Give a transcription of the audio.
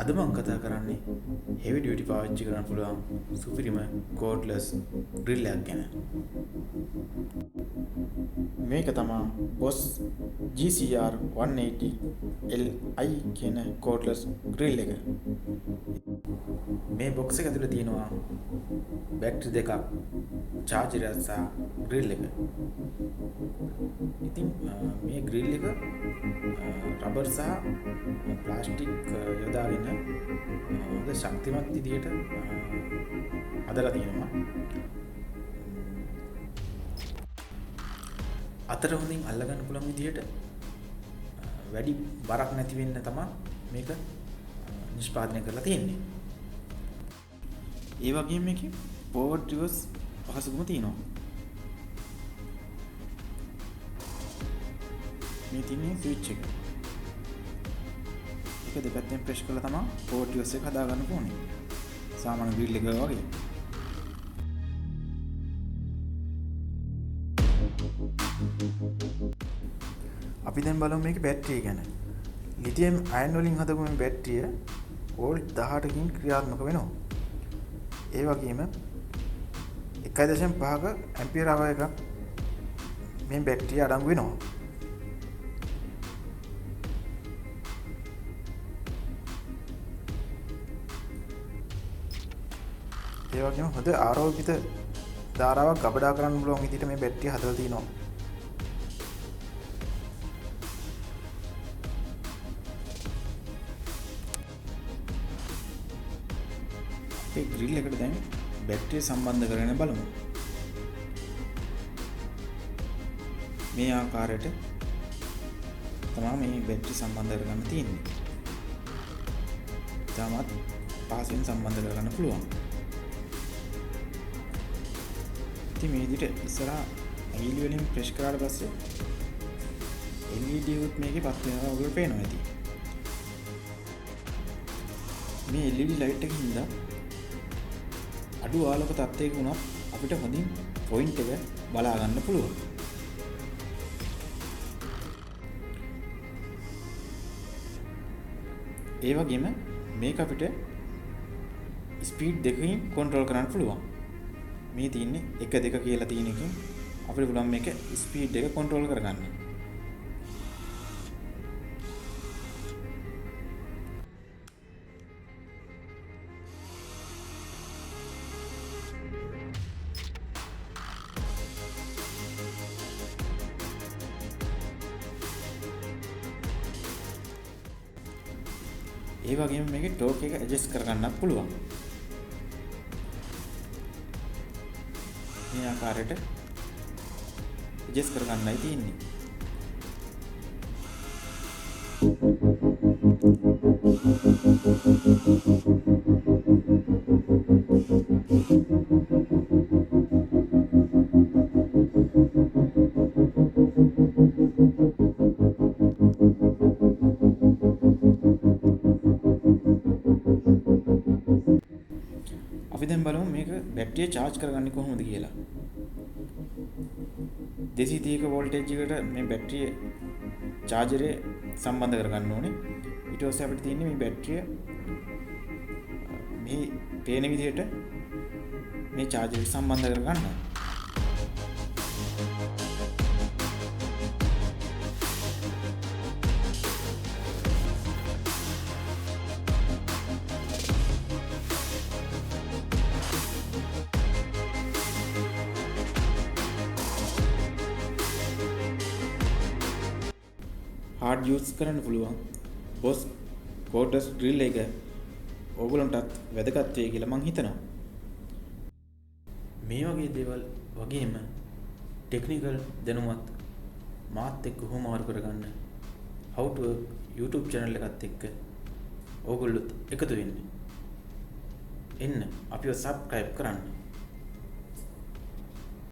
අද මම කතා කරන්නේ heavy duty පාවිච්චි කරන්න පුළුවන් සුපිරිම cordless drill එකක් ගැන. මේක තමයි Bosch GSR 180 Li කියන cordless drill එක. මේ box එක ඇතුලේ තියෙනවා බැටරි දෙකක්, charger එක සහ drill එක. ඉතින් මේ grill එක රබර් සහ ප්ලාස්ටික් යොදාගෙන හොඳ ශක්තිමත් විදියට හදලා තියෙනවා. අතර හොඳින් අල්ලගන්න පුළුවන් විදියට වැඩි බරක් නැති වෙන්න තමයි මේක නිෂ්පාදනය කරලා තියෙන්නේ. ඒ වගේම මේකේ forward reverse පහසුකම තියෙනවා. මේ තියෙන්නේ ස්විච් එක. ඒක දෙපැත්තෙන් ප්‍රෙස් කරලා තමයි forward reverse එක හදා ගන්න ඕනේ. සාමාන්‍ය grill එක වගේ. අපි දැන් බලමු මේකේ බැටරිය ගැන. ලිතියම් අයන් වලින් හදපු මේ බැටරිය වෝල්ට් 18කින් ක්‍රියාත්මක වෙනවා. ඒ වගේම 1.5ක ඇම්පියර් අවර් එකක් මේ බැටරිය අඩංගු වෙනවා. ඒ වගේම හොඳ ආරෝපිත ධාරාවක් ගබඩා කරන්න පුළුවන් විදිහට මේ බැටරිය හදලා තිනවා. මේ grill එකට දැන් බැටරිය සම්බන්ධ කරගෙන බලමු. මේ ආකාරයට තමයි මේ බැටරිය සම්බන්ධ කරගන්න තියෙන්නේ. තාමත් පාසෙන් සම්බන්ධ කරගන්න පුළුවන්. ඉතින් මේ විදිහට ඉස්සරහා ඇඟිලි වලින් ප්‍රෙස් කරාට පස්සේ LED උත් මේකේ පත් වෙනවා ඔයගොල්ලෝ පේනවා ඇති. මේ LED ලයිට් එකකින් හින්දා අඩු ආලෝක තත්ත්වයක වුණත් අපිට හොඳින් පොයින්ට් එක බලා ගන්න පුළුවන්. ඒ වගේම මේක අපිට ස්පීඩ් දෙකකින් කන්ට්‍රෝල් කරන්න පුළුවන්. මේ තියෙන්නේ 1 2 කියලා තියෙන එකෙන් අපිට පුළුවන් මේක ස්පීඩ් එක කන්ට්‍රෝල් කරගන්න. ඒ වගේම මේකේ ටෝක් එක ඇඩ්ජස්ට් කරගන්නත් පුළුවන්. මේ ආකාරයට ඇඩ්ජස්ට් කරගන්නයි තියෙන්නේ. අපි දැන් බලමු මේක බැටරිය charge කරගන්නේ කොහොමද කියලා. 230ක වෝල්ටේජ් එකට මේ බැටරිය chargerේ සම්බන්ධ කරගන්න ඕනේ. ඊට පස්සේ අපිට තියෙන්නේ මේ බැටරිය මේ පේන විදිහට මේ chargerට සම්බන්ධ කරගන්න. hard use කරන්න පුළුවන් Bosch Cordless Drill එක ඕගොල්ලන්ටත් වැදගත් වෙයි කියලා මම හිතනවා. මේ වගේ දේවල් වගේම ටෙක්නිකල් දැනුමත් මාත් එක්ක හුවමාරු කරගන්න how to work YouTube channel එකත් එක්ක ඕගොල්ලොත් එකතු වෙන්න. එන්න අපිව subscribe කරන්න.